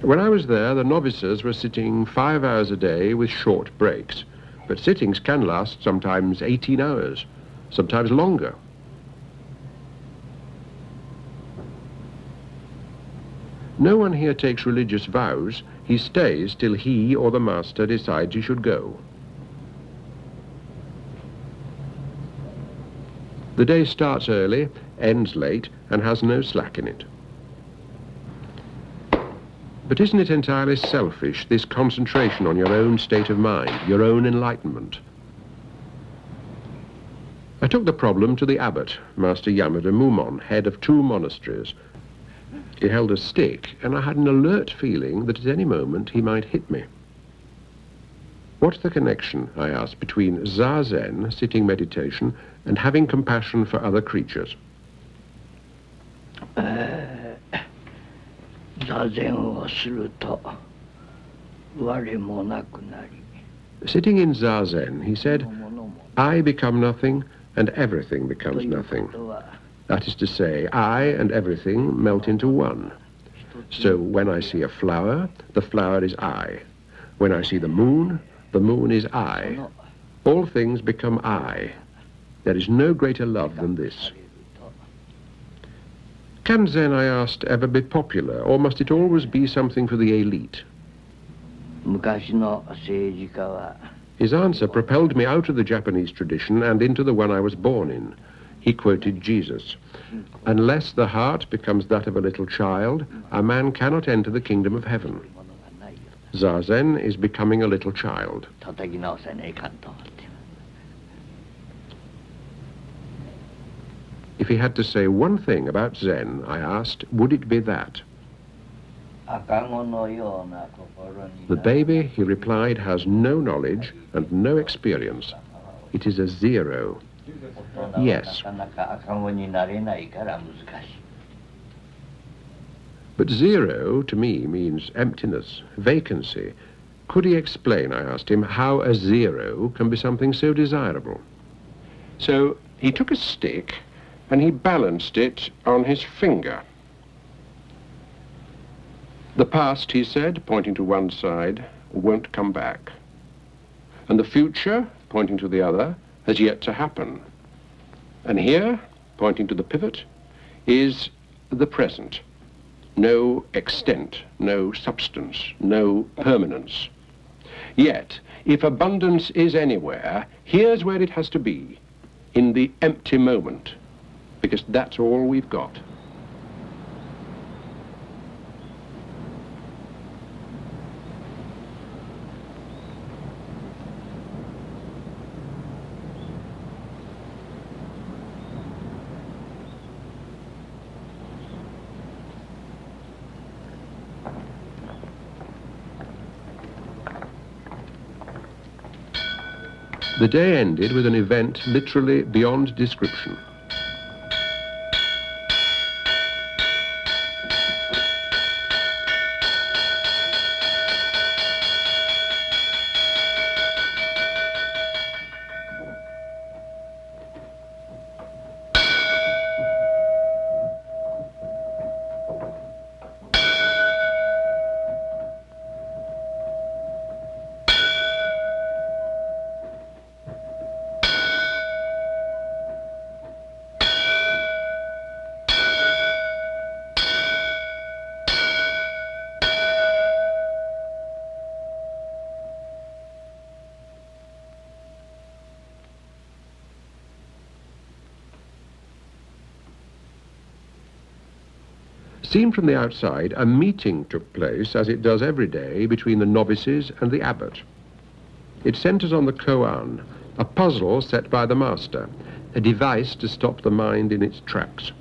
When I was there, the novices were sitting 5 hours a day with short breaks, but sittings can last sometimes 18 hours, sometimes longer. No one here takes religious vows. He stays till he or the master decides he should go. The day starts early, ends late, and has no slack in it. But isn't it entirely selfish, this concentration on your own state of mind, your own enlightenment? I took the problem to the abbot, Master Yamada Mumon, head of 2 monasteries. He held a stick, and I had an alert feeling that at any moment he might hit me. What's the connection, I asked, between zazen, sitting meditation, and having compassion for other creatures? Sitting in zazen, he said, I become nothing, and everything becomes nothing. That is to say, I and everything melt into one. So when I see a flower, the flower is I. When I see the moon is I. All things become I. There is no greater love than this. Can Zen, I asked, ever be popular, or must it always be something for the elite? His answer propelled me out of the Japanese tradition and into the one I was born in. He quoted Jesus. Unless the heart becomes that of a little child, a man cannot enter the kingdom of heaven. Zazen is becoming a little child. If he had to say one thing about Zen, I asked, would it be that? The baby, he replied, has no knowledge and no experience. It is a zero. Yes. But zero, to me, means emptiness, vacancy. Could he explain, I asked him, how a zero can be something so desirable? So he took a stick and he balanced it on his finger. The past, he said, pointing to one side, won't come back. And the future, pointing to the other, has yet to happen. And here, pointing to the pivot, is the present. No extent, no substance, no permanence. Yet, if abundance is anywhere, here's where it has to be, in the empty moment, because that's all we've got. The day ended with an event literally beyond description. Seen from the outside, a meeting took place, as it does every day, between the novices and the abbot. It centers on the koan, a puzzle set by the master, a device to stop the mind in its tracks.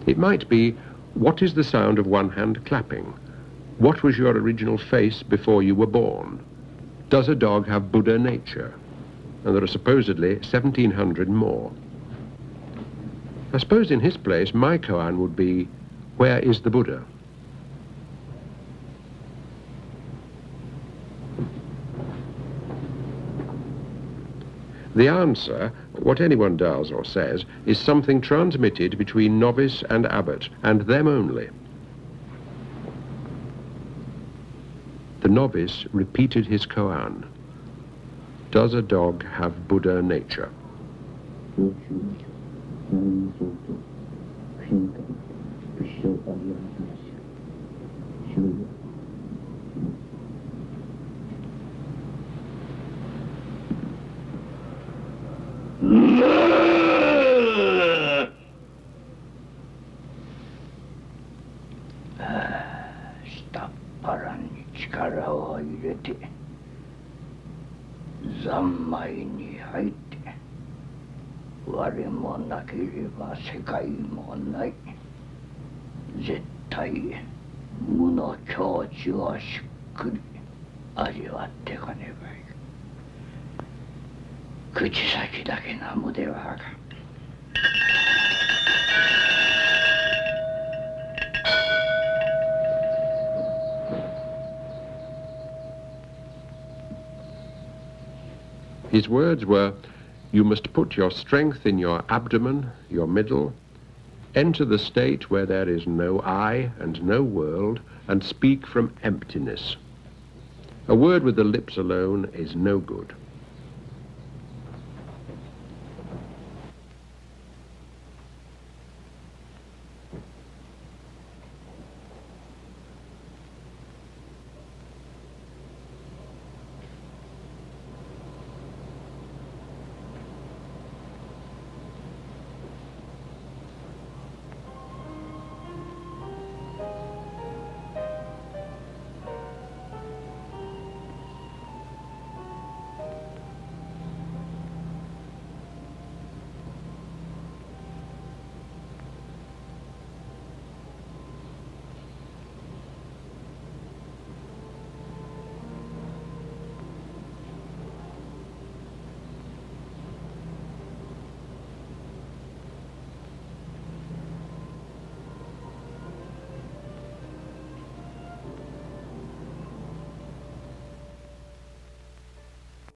It might be, what is the sound of one hand clapping? What was your original face before you were born? Does a dog have Buddha nature? And there are supposedly 1,700 more. I suppose in his place, my koan would be, where is the Buddha? The answer, what anyone does or says, is something transmitted between novice and abbot, and them only. novice repeated his koan. Does a dog have Buddha nature? His words were, you must put your strength in your abdomen, your middle, enter the state where there is no I and no world, and speak from emptiness. A word with the lips alone is no good.